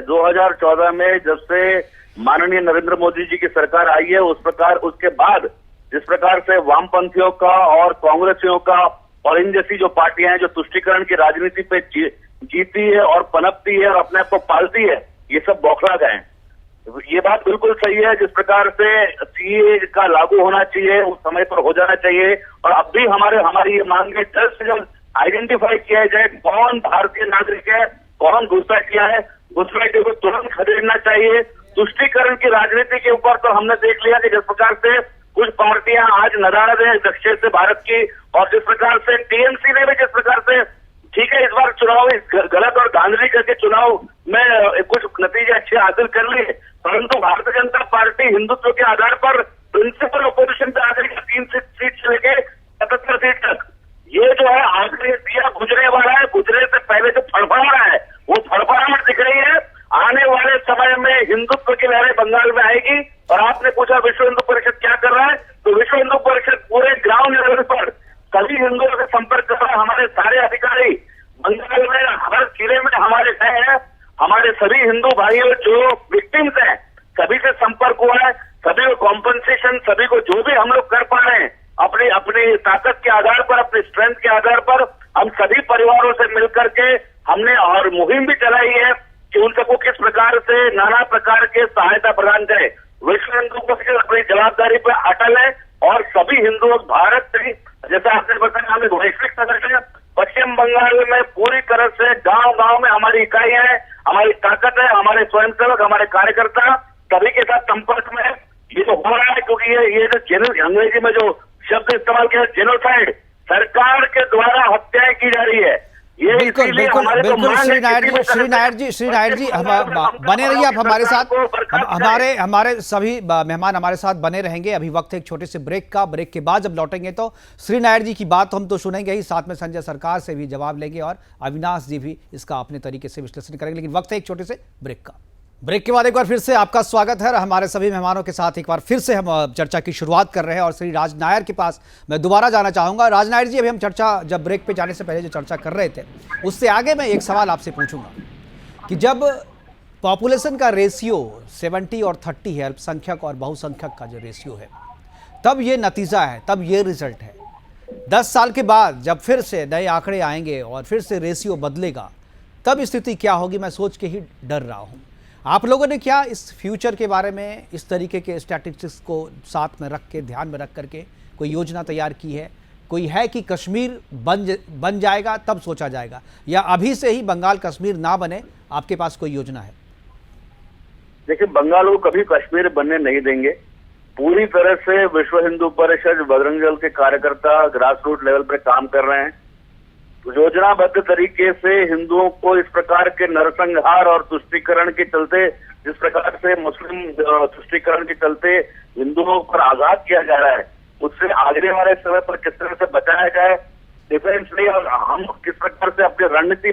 2014 में जब से माननीय नरेंद्र मोदी जी की सरकार आई है, उसके बाद जिस प्रकार से वामपंथियों का और कांग्रेसियों का और इन जैसी जो पार्टियां हैं जो तुष्टीकरण की राजनीति पे जीती है और पनपती है और अपने आप को पालती है, ये सब बौखला गए हैं। ये बात बिल्कुल सही है, जिस प्रकार से सीए का लागू होना चाहिए उस समय पर हो जाना चाहिए, और अब भी हमारी ये मांग है जल्द से जल्द आइडेंटिफाई किया जाए कौन भारतीय नागरिक है, कौन घुसा किया है, घुसपैठियों को तुरंत खदेड़ना चाहिए। तुष्टीकरण की राजनीति के ऊपर तो हमने देख लिया कि जिस प्रकार से कुछ पार्टियां आज नदारद है दक्षिण से भारत की, और जिस प्रकार से टीएमसी ने भी जिस प्रकार से, ठीक है इस बार चुनाव गलत और धांधली करके चुनाव में कुछ नतीजे अच्छे हासिल कर लिए, परंतु भारतीय जनता पार्टी हिंदुत्व के आधार पर प्रिंसिपल ऑपोजिशन पे आ गई 3 सीट से लेके 77 सीट तक। ये जो है आखिरी दिया गुजरने वाला है, गुजरने से पहले जो फड़फड़ा है वो फड़फड़ाहट दिख रही है। आने वाले समय में हिंदुत्व की लहरें बंगाल में आएगी। और आपने पूछा विश्व हिंदू परिषद क्या कर रहा है, तो विश्व हिंदू परिषद पूरे ग्राउंड लेवल पर सभी हिंदुओं से संपर्क कर रहा है। हमारे सारे अधिकारी बंगाल में हर जिले में हमारे गए हैं, हमारे सभी हिंदू भाइयों जो विक्टिम्स हैं सभी से संपर्क हुआ है, सभी को कॉम्पनसेशन, सभी को जो भी हम लोग कर पा रहे हैं अपनी ताकत के आधार पर, अपनी स्ट्रेंथ के आधार पर, हम सभी परिवारों से मिलकर के हमने और मुहिम भी चलाई है कि उन सबको किस प्रकार से नाना प्रकार के सहायता प्रदान करें। विश्व हिंदू परिषद अपनी जवाबदारी पर अटल है और सभी हिंदू भारत से, जैसा आपने बताया, हमें वैश्विक सदस्य है। पश्चिम बंगाल में पूरी तरह से गांव-गांव में हमारी इकाइयां हैं, हमारी ताकत है, हमारे स्वयंसेवक, हमारे कार्यकर्ता सभी के साथ संपर्क में है। ये तो हो रहा है क्योंकि ये जो अंग्रेजी में जो शब्द इस्तेमाल किया जेनोसाइड, सरकार के द्वारा हत्याएं की जा रही है। ये बिल्कुल श्री नायर जी बने रहिए आप हमारे साथ, हमारे सभी मेहमान हमारे साथ बने रहेंगे। अभी वक्त है एक छोटे से ब्रेक का, ब्रेक के बाद जब लौटेंगे तो श्री नायर जी की बात हम तो सुनेंगे ही, साथ में संजय सरकार से भी जवाब लेंगे और अविनाश जी भी इसका अपने तरीके से विश्लेषण करेंगे। लेकिन वक्त है एक छोटे से ब्रेक का। ब्रेक के बाद एक बार फिर से आपका स्वागत है। हमारे सभी मेहमानों के साथ एक बार फिर से हम चर्चा की शुरुआत कर रहे हैं और श्री राज नायर के पास मैं दोबारा जाना चाहूँगा। राज नायर जी, अभी हम चर्चा जब ब्रेक पे जाने से पहले जो चर्चा कर रहे थे उससे आगे मैं एक सवाल आपसे पूछूंगा कि जब पॉपुलेशन का रेशियो 70 और 30 है, अल्पसंख्यक और बहुसंख्यक का जो रेशियो है, तब ये नतीजा है, तब ये रिजल्ट है। 10 साल के बाद जब फिर से नए आंकड़े आएंगे और फिर से रेशियो बदलेगा, तब स्थिति क्या होगी, मैं सोच के ही डर रहा हूँ। आप लोगों ने क्या इस फ्यूचर के बारे में, इस तरीके के स्टैटिस्टिक्स को साथ में रख के, ध्यान में रख करके कोई योजना तैयार की है? कोई है कि कश्मीर बन जाएगा तब सोचा जाएगा, या अभी से ही बंगाल कश्मीर ना बने, आपके पास कोई योजना है? देखिए, बंगाल को कभी कश्मीर बनने नहीं देंगे। पूरी तरह से विश्व हिंदू परिषद, बजरंग दल के कार्यकर्ता ग्रास रूट लेवल पर काम कर रहे हैं। योजनाबद्ध तरीके से हिंदुओं को इस प्रकार के नरसंहार और तुष्टीकरण के चलते, जिस प्रकार से मुस्लिम तुष्टीकरण के चलते हिंदुओं पर आघात किया जा रहा है, उससे आगे वाले समय पर किस तरह से बचाया जाए, डिफेंस नहीं, और हम किस प्रकार से अपनी रणनीति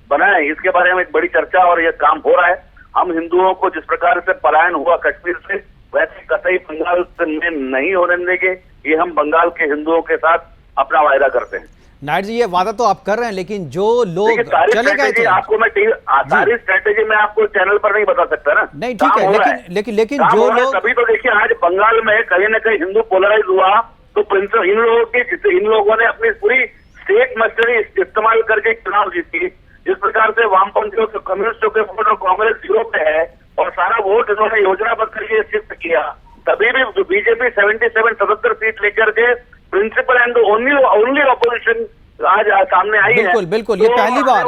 बनाए, इसके बारे में एक बड़ी चर्चा और यह काम हो रहा है। हम हिंदुओं को जिस प्रकार से पलायन हुआ कश्मीर से, वैसे कतई बंगाल में नहीं होने देंगे। ये हम बंगाल के हिंदुओं के साथ अपना वायदा करते हैं। नायर जी, ये वादा तो आप कर रहे हैं, लेकिन जो लोग चले गए थे, आपको मैं सारी स्ट्रेटेजी मैं आपको चैनल पर नहीं बता सकता ना। नहीं, ठीक है, लेकिन जो लोग, तभी तो देखिए आज बंगाल में कहीं ना कहीं हिंदू पोलराइज हुआ, तो इन लोगों ने अपनी पूरी स्टेट मशीनरी इस्तेमाल करके चुनाव जीती। जिस प्रकार से वामपंथियों के, कम्युनिस्टों के वोट और कांग्रेस जीरो पे है, और सारा वोट इन्होंने योजनाबद्ध करके शिफ्ट किया। तभी भी बीजेपी 77 सीट लेकर के प्रिंसिपल एंड ओनली ऑपोजिशन आज सामने आई है। बिल्कुल बिल्कुल, ये पहली बार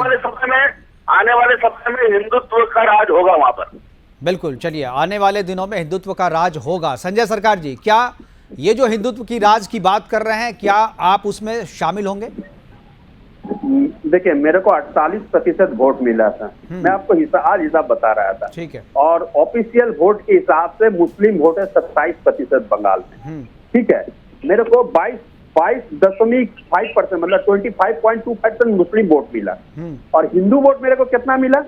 आने वाले समय में हिंदुत्व का राज होगा वहां पर। बिल्कुल, चलिए आने वाले दिनों में हिंदुत्व का राज होगा। संजय सरकार जी, क्या ये जो हिंदुत्व की राज की बात कर रहे हैं, क्या आप उसमें शामिल होंगे? देखिए, मेरे को 48% वोट मिला था। मैं आपको आज हिसाब बता रहा था। ठीक है। और ऑफिशियल वोट के हिसाब से मुस्लिम वोट है 27% बंगाल में। ठीक है, मेरे को 22.5% मतलब 25.2% मुस्लिम वोट मिला। और हिंदू वोट मेरे को कितना मिला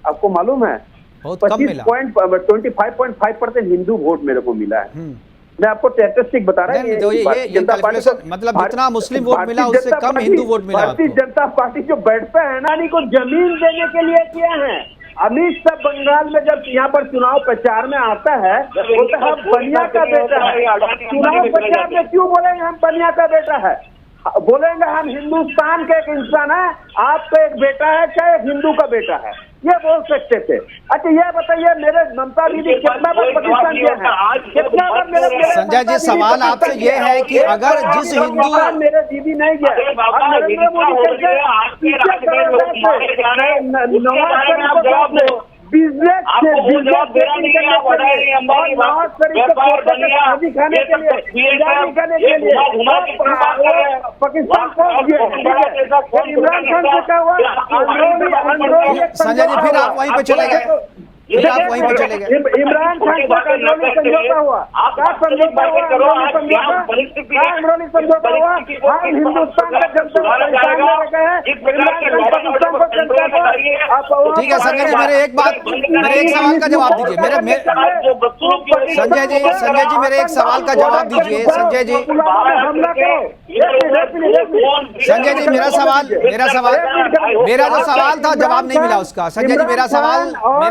आपको मालूम है? 25.5% हिंदू वोट मेरे को मिला है। मैं आपको स्टैटिस्टिक बता रहा हूँ। ये मतलब जितना मुस्लिम वोट मिला उससे कम हिंदू वोट मिला। भारतीय जनता पार्टी जो बैठता है ना, को जमीन देने के लिए किया है। अमित शाह बंगाल में जब यहाँ पर चुनाव प्रचार में आता है, बोलता है बनिया का बेटा है। चुनाव प्रचार में क्यों बोलेंगे हम बनिया का बेटा है? बोलेंगे हम हिंदुस्तान के एक इंसान है, आपका एक बेटा है, क्या एक हिंदू का बेटा है, ये बोल सकते थे। अच्छा ये बताइए, मेरे ममता दीदी कितना बार पाकिस्तान गया है? कितना बार मेरे संजय जी, सवाल आपसे ये है कि अगर जिस हिंदू मेरे दीदी नहीं गए, नरेंद्र मोदी बिजनेस से नवाज शरीफ को शादी खाने के लिए पाकिस्तान पहुंच गए। इमरान खान से क्या हुआ? संजय जी, फिर आप वहीं पे चले गए, आप वहीं पे चले गए। इमरान खान का अंदरूनी समझौता हुआ, क्या समझौता हुआ? अंदरूनी समझौता हुआ। हम हिंदुस्तान का जनता ठीक है संजय जी, मेरे एक सवाल का जवाब दीजिए। संजय जी मेरे एक सवाल का जवाब दीजिए। संजय जी मेरा जो सवाल था जवाब नहीं मिला उसका। संजय जी मेरे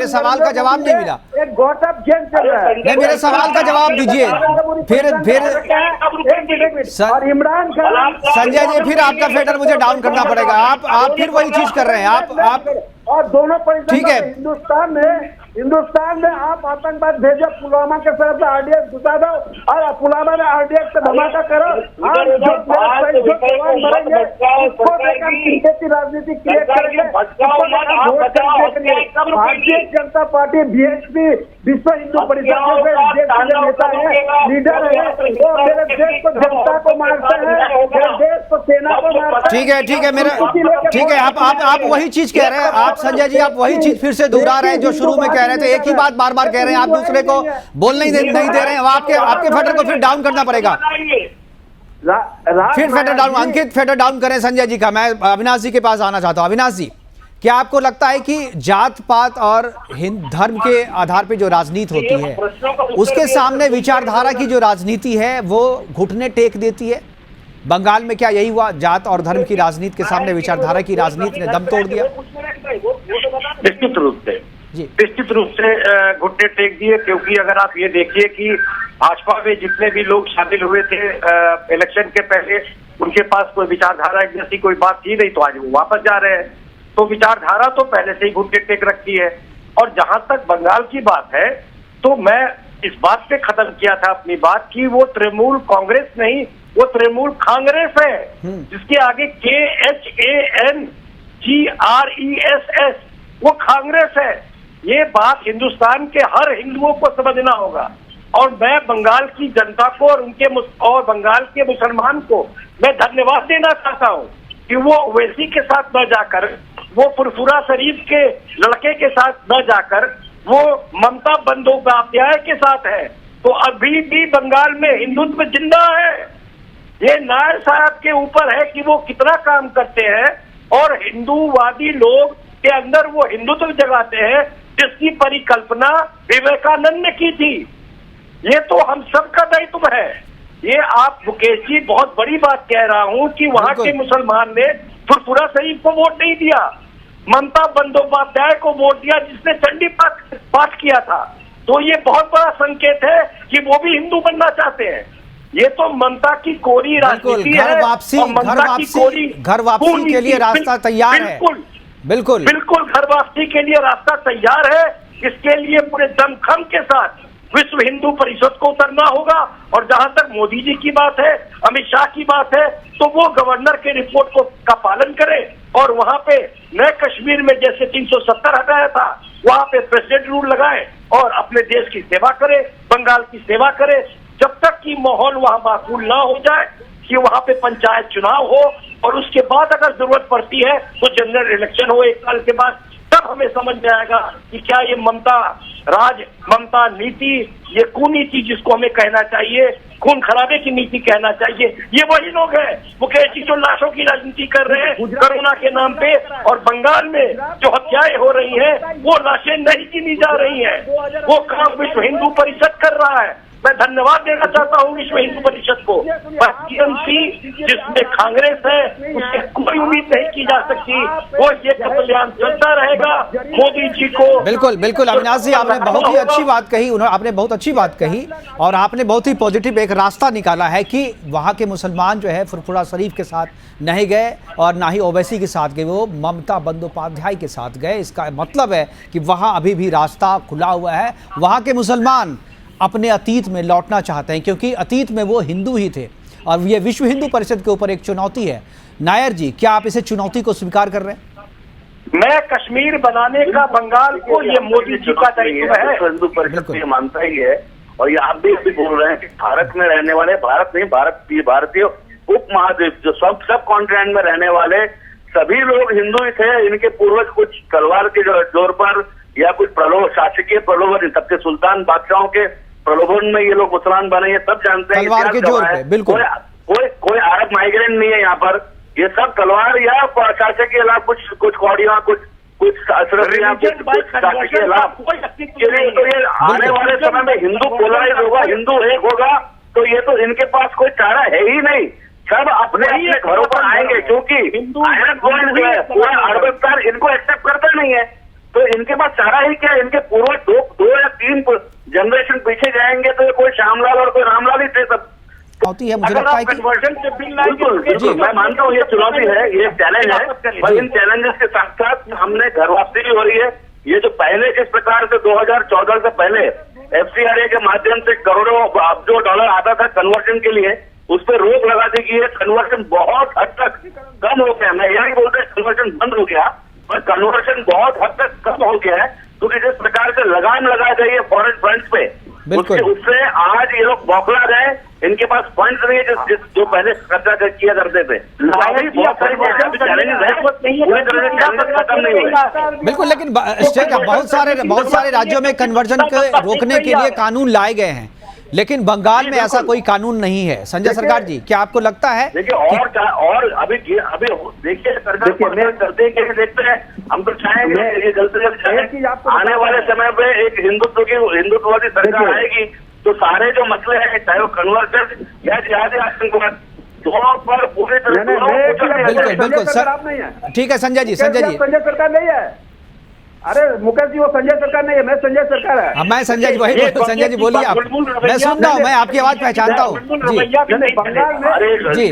सवाल का जवाब नहीं मिला। एक गौतम गेम चल रहा है। नहीं, मेरे सवाल का जवाब दीजिए। और इमरान खान संजय जी, फिर आपका फेडर मुझे डाउन करना पड़ेगा। आप फिर वही चीज कर रहे हैं। आप और दोनों ठीक है। हिंदुस्तान में आप आतंकवाद भेजो, पुलवामा के तरफ से आरडीएक्स घुसा दो और पुलवामा में आरडीएक्स से धमाका करो। राजनीति क्रिएट करेंगे। भारतीय जनता पार्टी बीएसपी विश्व हिंदू परिषद के नेता है, लीडर है, वो मेरे देश को जनता को मारते हैं, मेरे देश को सेना को मारते हैं। ठीक है, आप वही चीज कह रहे हैं। आप संजय जी, आप वही चीज फिर से दोहरा रहे हैं जो शुरू में कह रहे थे। एक ही बात बार बार कह रहे हैं, आप दूसरे को बोलने नहीं दे रहे हैं। आपके फेडर को फिर डाउन करना पड़ेगा। फिर फेडर डाउन, अंकित फेडर डाउन करें संजय जी का। मैं अविनाश जी के पास आना चाहता हूं। अविनाश जी, क्या आपको लगता है कि जात पात और धर्म के आधार पर जो राजनीति होती है, उसके सामने विचारधारा की जो राजनीति है वो घुटने टेक देती है? बंगाल में क्या यही हुआ? जात और धर्म की राजनीति के सामने विचारधारा की राजनीति ने दम तोड़ दिया? निश्चित रूप से घुटने टेक दिए, क्योंकि अगर आप ये देखिए कि भाजपा में जितने भी लोग शामिल हुए थे इलेक्शन के पहले, उनके पास कोई विचारधारा जैसी कोई बात थी नहीं, तो आज वो वापस जा रहे हैं। तो विचारधारा तो पहले से ही घुटने टेक रखी है। और जहां तक बंगाल की बात है, तो मैं इस बात पे खत्म किया था अपनी बात कि वो तृणमूल कांग्रेस नहीं, वो तृणमूल कांग्रेस है, जिसके आगे KHANGRESS वो कांग्रेस है। ये बात हिंदुस्तान के हर हिंदुओं को समझना होगा। और मैं बंगाल की जनता को और बंगाल के मुसलमान को मैं धन्यवाद देना चाहता हूँ कि वो ओवैसी के साथ न जाकर, वो फुरफुरा शरीफ के लड़के के साथ न जाकर, वो ममता बंदोपाध्याय के साथ है। तो अभी भी बंगाल में हिंदुत्व जिंदा है। ये नायर साहब के ऊपर है कि वो कितना काम करते हैं, और हिंदूवादी लोग के अंदर वो हिंदुत्व जगाते हैं जिसकी परिकल्पना विवेकानंद ने की थी। ये तो हम सबका दायित्व है। ये आप मुकेश जी, बहुत बड़ी बात कह रहा हूं कि वहां के मुसलमान ने फुरफुरा शरीफ को वोट नहीं दिया, ममता बंदोपाध्याय को वोट दिया जिसने चंडी पाठ किया था। तो ये बहुत बड़ा संकेत है कि वो भी हिंदू बनना चाहते हैं। ये तो ममता की कोरी राजनीति है। घर वापसी के लिए रास्ता तैयार है। बिल्कुल घर वापसी के लिए रास्ता तैयार है। इसके लिए पूरे दमखम के साथ विश्व हिंदू परिषद को उतरना होगा। और जहां तक मोदी जी की बात है, अमित शाह की बात है, तो वो गवर्नर के रिपोर्ट का पालन करे और वहां पे नए कश्मीर में जैसे 370 हटाया था, वहां पे प्रेसिडेंट रूल लगाए और अपने देश की सेवा करे, बंगाल की सेवा करे। जब तक कि माहौल वहां माकूल ना हो जाए कि वहां पे पंचायत चुनाव हो और उसके बाद अगर जरूरत पड़ती है तो जनरल इलेक्शन हो 1 साल के बाद, तब हमें समझ में आएगा कि क्या ये ममता राज, ममता नीति, ये कुनीति जिसको हमें कहना चाहिए, खून खराबे की नीति कहना चाहिए, ये वही लोग हैं मुकेश जी जो लाशों की राजनीति कर रहे हैं करुणा के नाम पे। और बंगाल में जो हत्याएं हो रही हैं वो लाशें नहीं गिनी जा रही हैं, वो काम विश्व हिंदू परिषद कर रहा है। मैं धन्यवाद देना चाहता हूँ विश्व हिंदू परिषद को। टीएमसी जिसमें कांग्रेस है उससे कोई उम्मीद नहीं की जा सकती, वो ये कत्लेआम चलता रहेगा। मोदी जी को बिल्कुल बिल्कुल अविनाश जी, आपने बहुत ही अच्छी बात कही, आपने बहुत अच्छी बात कही और आपने बहुत ही पॉजिटिव एक रास्ता निकाला है कि वहाँ के मुसलमान जो है फुरफुरा शरीफ के साथ नहीं गए और ना ही ओवैसी के साथ गए, वो ममता बंदोपाध्याय के साथ गए। इसका मतलब है कि वहाँ अभी भी रास्ता खुला हुआ है। वहाँ के मुसलमान अपने अतीत में लौटना चाहते हैं क्योंकि अतीत में वो हिंदू ही थे और ये विश्व हिंदू परिषद के ऊपर एक चुनौती है। नायर जी, क्या आप इसे चुनौती को स्वीकार कर रहे हैं? मैं कश्मीर बनाने का बंगाल को ये मोदी जी का दायित्व है। हिंदू परिषद ये मानता ही है और ये आप भी बोल रहे हैं कि भारत में रहने वाले, भारत नहीं भारतीय उप महाद्वीप जो सब कॉन्टिनेंट में रहने वाले सभी लोग हिंदू ही थे। इनके पूर्वज कुछ तलवार के जोर पर या कुछ शासकीय प्रलोभन, तब के सुल्तान बादशाहों के प्रलोभन में ये लोग मुसलमान बने, ये सब जानते हैं। तलवार के जोर पे, बिल्कुल। कोई अरब माइग्रेंट नहीं है यहाँ पर, ये सब तलवार या शासकीय लाभ, कुछ कौड़ियां, कुछ शासकीय लाभ। तो ये आने वाले समय में हिंदू पोलराइज होगा, हिंदू एक होगा, तो ये तो इनके पास कोई चारा है ही नहीं। सब अपने अपने घरों पर आएंगे क्योंकि पूरा अरबस्तान इनको एक्सेप्ट करता नहीं है, तो इनके पास चारा ही क्या, इनके पूर्वज 2 या 3 जनरेशन पीछे जाएंगे तो कोई श्यामलाल और कोई रामलाल ही थे सब। चुनौती है, मुझे लगता है कि बिल्कुल मैं मानता हूँ ये चुनौती है, ये चैलेंज है, पर इन चैलेंजेस के साथ साथ हमने घर वापसी भी हो रही है। ये जो पहले जिस प्रकार से 2014 से पहले FCRA के माध्यम से करोड़ों अरबों डॉलर आता था कन्वर्जन के लिए, उस पर रोक लगा दी गई है। कन्वर्जन बहुत हद तक कम हो गया, मैं यही बोलता हूँ कन्वर्जन बंद हो गया, पर कन्वर्जन बहुत हद तक कम हो गया है क्योंकि जिस प्रकार से लगाम लगा गई है फॉरेन फंड्स पे, उससे आज ये लोग बौखला गए। इनके पास फंड्स नहीं है जो पहले खर्चा किया करते थे। बहुत सारी खत्म नहीं हुए। बिल्कुल, लेकिन बहुत सारे राज्यों में कन्वर्जन को रोकने के लिए कानून लाए गए हैं, लेकिन बंगाल में ऐसा कोई कानून नहीं है। संजय सरकार जी, क्या आपको लगता है? देखिए और अभी देखिए सरकार देखते हैं, हम तो चाहेंगे ये जल्द से जल्द आने वाले समय पे एक हिंदुत्ववादी सरकार आएगी तो सारे जो मसले हैं, चाहे वो कन्वर्जन या जिहादी आतंकवाद, दोनों पर पूरी तरह बिल्कुल ठीक है। संजय जी संजय सरकार नहीं है। अरे मुकेश जी वो संजय सरकार नहीं है, मैं संजय सरकार है। मैं संजय जी वही संजय जी बोलिए आप, मैं सुन रहा हूँ, मैं आपकी आवाज पहचानता हूँ जी।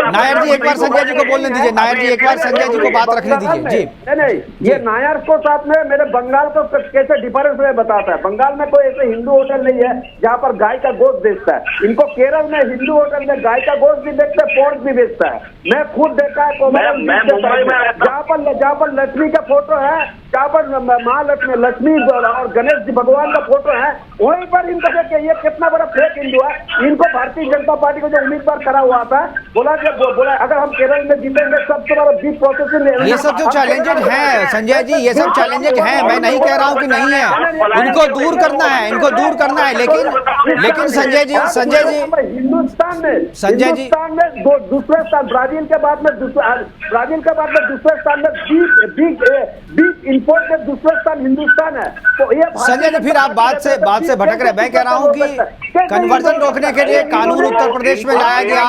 नायर जी एक बार संजय जी को बोलने दीजिए, नायर जी एक बार संजय जी को बात रखने दीजिए जी। नहीं, ये नायर को साथ में मेरे बंगाल को कैसे डिफरेंस में बताता है। बंगाल में कोई ऐसे हिंदू होटल नहीं है जहाँ पर गाय का गोश्त बेचता है। इनको केरल में हिंदू होटल में गाय का गोश्त भी बेचता है, पोर्क भी बेचता है। मैं खुद देखा है जहाँ पर लक्ष्मी का फोटो है, जहाँ पर महालक्ष्मी, लक्ष्मी और गणेश जी भगवान का फोटो है, वहीं पर इनको देखिए ये कितना बड़ा फेक हिंदू है। इनको भारतीय जनता पार्टी को जो उम्मीदवार करा हुआ था, बोला अगर हम केरल में जीतेंगे सबसे बड़ा बीफ प्रोसेसिंग। ये सब जो चैलेंजेस हैं संजय जी, ये सब चैलेंजेस हैं, मैं नहीं कह रहा हूँ कि नहीं है, इनको दूर करना है, इनको दूर करना है। लेकिन संजय जी हिंदुस्तान में दूसरे स्थान, ब्राजील के बाद में दूसरे स्थान में बीफ इंपोर्ट में दूसरा स्थान हिंदुस्तान है। तो ये संजय जी फिर आप बात से भटक रहे। मैं कह रहा हूँ कि कन्वर्जन रोकने के लिए कानून उत्तर प्रदेश में लाया गया,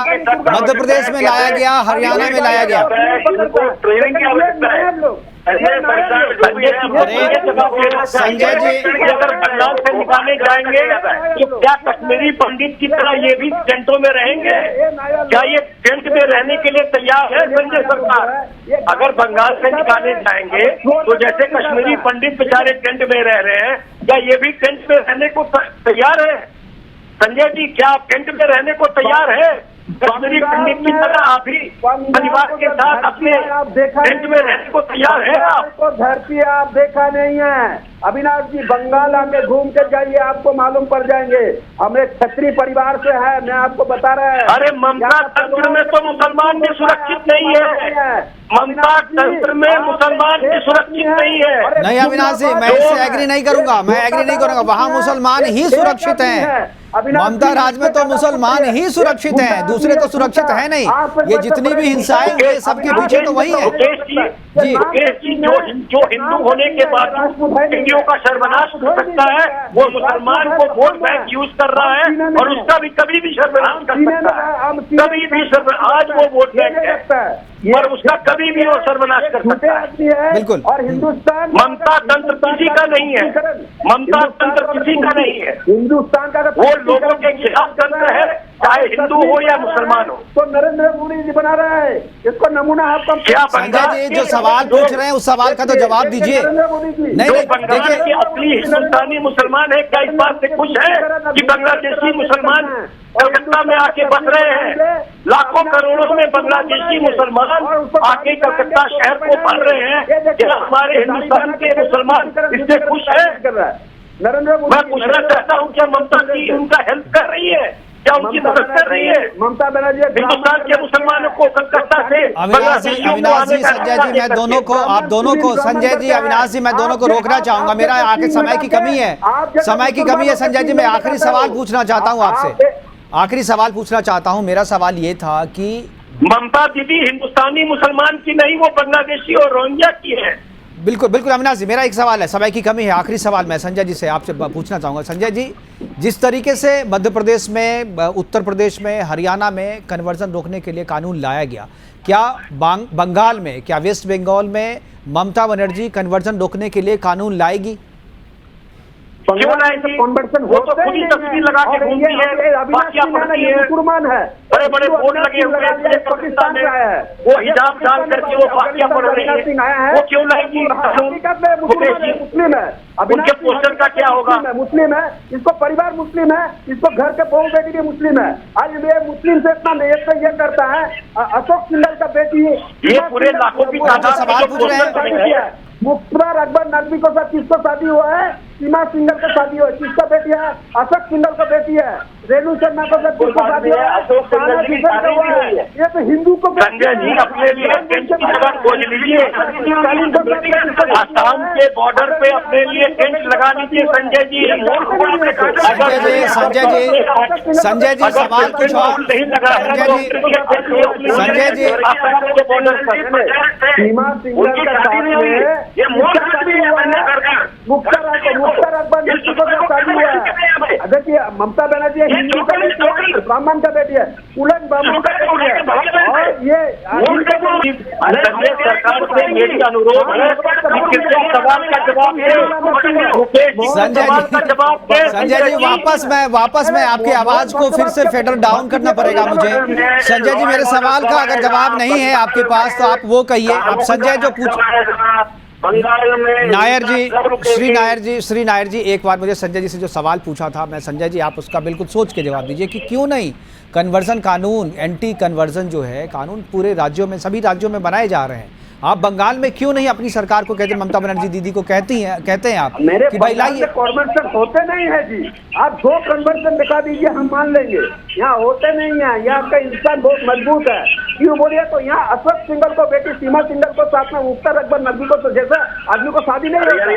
मध्य प्रदेश में लाया गया, हरियाणा में लाया गया। संजय जी, अगर बंगाल से निकाले जाएंगे तो क्या कश्मीरी पंडित की तरह ये भी टेंटों में रहेंगे? क्या ये टेंट में रहने के लिए तैयार है संजय सरकार? अगर बंगाल से निकाले जाएंगे तो जैसे कश्मीरी पंडित बेचारे टेंट में रह रहे हैं, क्या ये भी टेंट में रहने को तैयार है? संजय जी, क्या आप टेंट में रहने को तैयार है? कश्मीरी पंडित की तरह आप भी परिवार के साथ अपने टेंट में रहने को तैयार है? आपको धरती आप देखा नहीं है अविनाश जी, बंगाल आके घूम के जाइए, आपको मालूम पड़ जाएंगे। हम एक क्षत्रिय परिवार से है, मैं आपको बता रहा है। अरे ममता तंत्र में तो मुसलमान भी सुरक्षित नहीं है। ममता तंत्र में मुसलमान भी सुरक्षित नहीं है। नहीं अविनाश जी, मैं इससे एग्री नहीं करूंगा, मैं एग्री नहीं करूंगा। वहाँ मुसलमान ही सुरक्षित हैं। ममता राज में तो मुसलमान ही सुरक्षित हैं, दूसरे तो सुरक्षित है नहीं। ये जितनी भी हिंसाएं हुई सबके पीछे तो वही है। जी, जो हिंदू होने के बाद हिंदुओं का सर्वनाश कर सकता है, वो मुसलमान को वोट बैंक यूज कर रहा है और उसका भी कभी भी सर्वनाश कर सकता है। कभी भी आज वो वोट बैंक है और उसका कभी भी वो सर्वनाश कर सकता है। बिल्कुल। और हिंदुस्तान ममता तंत्र किसी का नहीं है, ममता तंत्र किसी का नहीं है। हिंदुस्तान का वो लोगों के खिलाफ तंत्र है, चाहे हिंदू हो या मुसलमान हो। तो नरेंद्र मोदी जी बना रहा है, इसको नमूना आपको क्या संजय जी जो सवाल पूछ रहे हैं उस सवाल का तो जवाब दीजिए। नहीं बंगाल के असली हिंदुस्तानी मुसलमान है, क्या इस बात से खुश है कि बांग्लादेशी मुसलमान कलकत्ता में आके बस रहे हैं? लाखों करोड़ों में बांग्लादेशी मुसलमान आके कलकत्ता शहर को भर रहे हैं। क्या हमारे हिंदुस्तान के मुसलमान इससे खुश है? नरेंद्र मोदी, मैं पूछना चाहता हूँ, क्या ममता जी उनका हेल्प कर रही है? क्या उनकी मदद कर रही है? ममता बनर्जी हिंदुस्तान के मुसलमानों को कलकत्ता से अविनाश जी, संजय जी, मैं दोनों को, आप दोनों को, संजय जी, अविनाश जी, मैं दोनों को रोकना चाहूंगा। मेरा आखिर समय की कमी है, समय की कमी है। संजय जी, मैं आखिरी सवाल पूछना चाहता हूँ आपसे, आखिरी सवाल पूछना चाहता हूँ। मेरा सवाल ये था कि ममता दीदी हिंदुस्तानी मुसलमान की नहीं, वो बांग्लादेशी और रोहिंग्या की है। बिल्कुल बिल्कुल अविनाश जी, मेरा एक सवाल है, समय की कमी है, आखिरी सवाल मैं संजय जी से आपसे पूछना चाहूँगा। संजय जी, जिस तरीके से मध्य प्रदेश में, उत्तर प्रदेश में, हरियाणा में कन्वर्जन रोकने के लिए कानून लाया गया, क्या बंगाल में, क्या वेस्ट बंगाल में ममता बनर्जी कन्वर्जन रोकने के लिए कानून लाएगी? क्यों लाएगी? वो तो खुद ही तस्वीर लगा के घूमती है, मुसलमान है, बड़े बड़े बोर्ड लगे हुए हैं पाकिस्तान में, वो हिजाब डाल करके वो फाकिया पढ़ रही है। वो क्यों लाएगी? मुस्लिम है, उनके पोस्टर का क्या होगा? मुस्लिम है, इसको परिवार मुस्लिम है, इसको घर के बहू बेटी भी मुस्लिम है। आज ये मुस्लिम से इतना ये करता है। अशोक सिंघल का बेटी, ये पूरे लाखों की तादाद सवाल पूछ रहे हैं। मुख्तार अकबर नकवी को साथ किसको शादी हुआ है? सीमा सिंघल को शादी हुआ है, किसका बेटी है? अशोक सिंघल का बेटी है। रेणु शर्मा को साथ किसको शादी हुआ है? ये तो हिंदू को। संजय जी, अपने लिए टेंट की जगह खोज लीजिए, आसाम के बॉर्डर पे अपने लिए टेंट लगा लीजिए। संजय जी, संजय जी सवाल कुछ और। संजय जी, सीमा सिंघल का साथ मुख्तार अकबर नकवी को शादी हुआ है। देखिए, ममता बनर्जी हिंदू का बेटी है, ब्राह्मण का बेटी है, उलट ब्राह्मण का बेटी है। और ये सरकार से मेरी अनुरोध है कि सवाल का जवाब संजय जी, वापस मैं आपकी आवाज को फिर से फेडर डाउन करना पड़ेगा मुझे। संजय जी, मेरे सवाल का अगर जवाब नहीं है आपके पास तो आप वो कहिए। आप संजय जो पूछ नायर जी, श्री नायर जी, एक बार मुझे संजय जी से जो सवाल पूछा था, मैं संजय जी आप उसका बिल्कुल सोच के जवाब दीजिए कि क्यों नहीं कन्वर्जन कानून, एंटी कन्वर्जन जो है कानून पूरे राज्यों में, सभी राज्यों में बनाए जा रहे हैं। आप बंगाल में क्यों नहीं अपनी सरकार को कहते, ममता बनर्जी दीदी को कहते हैं आप मेरे कि भाई लाइए? कन्वर्सन होते नहीं है जी। आप 2 कन्वर्सन दिखा दीजिए, हम मान लेंगे। यहाँ होते नहीं है, यहाँ का इंसान बहुत मजबूत है। क्यों बोलिए तो यहाँ अशोक सिंघल को बेटी सीमा सिंघल को साथ में मुख्तार अकबर नकवी को, तो जैसा आदमी को शादी नहीं होती,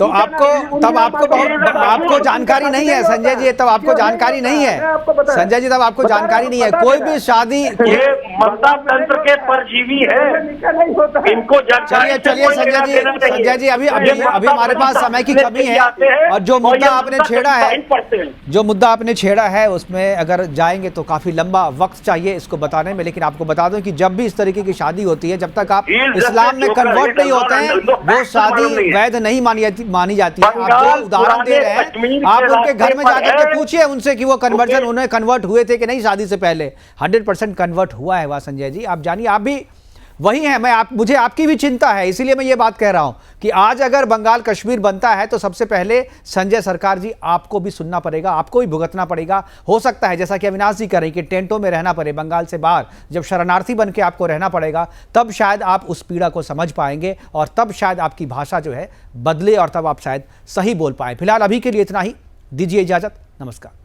तो आपको जानकारी नहीं है संजय जी, तब आपको जानकारी नहीं है संजय जी, तब आपको जानकारी नहीं है कोई भी शादी। ये ममता तंत्र के परजीवी है, इनको चलिए संजय जी, अभी हमारे पास समय की कमी है और जो मुद्दा आपने छेड़ा है उसमें अगर जाएंगे तो काफी लंबा वक्त चाहिए इसको बताने में। लेकिन आपको बता दूं कि जब भी इस तरीके की शादी होती है, जब तक आप इस्लाम में कन्वर्ट नहीं होते हैं वो शादी वैध नहीं मानी जाती है। आप जो उदाहरण दे रहे हैं, आप उनके घर में जाकर के पूछिए उनसे कि वो कन्वर्जन उन्हें कन्वर्ट हुए थे कि नहीं शादी से पहले। 100% कन्वर्ट हुआ है वह संजय जी, आप जानिए, आप भी वही है। मुझे आपकी भी चिंता है, इसीलिए मैं ये बात कह रहा हूं कि आज अगर बंगाल कश्मीर बनता है तो सबसे पहले संजय सरकार जी आपको भी सुनना पड़ेगा, आपको भी भुगतना पड़ेगा। हो सकता है जैसा कि अविनाश जी कर रहे हैं कि टेंटों में रहना पड़े बंगाल से बाहर, जब शरणार्थी बन के आपको रहना पड़ेगा तब शायद आप उस पीड़ा को समझ पाएंगे और तब शायद आपकी भाषा जो है बदले और तब आप शायद सही बोल पाए। फिलहाल अभी के लिए इतना ही, दीजिए इजाजत, नमस्कार।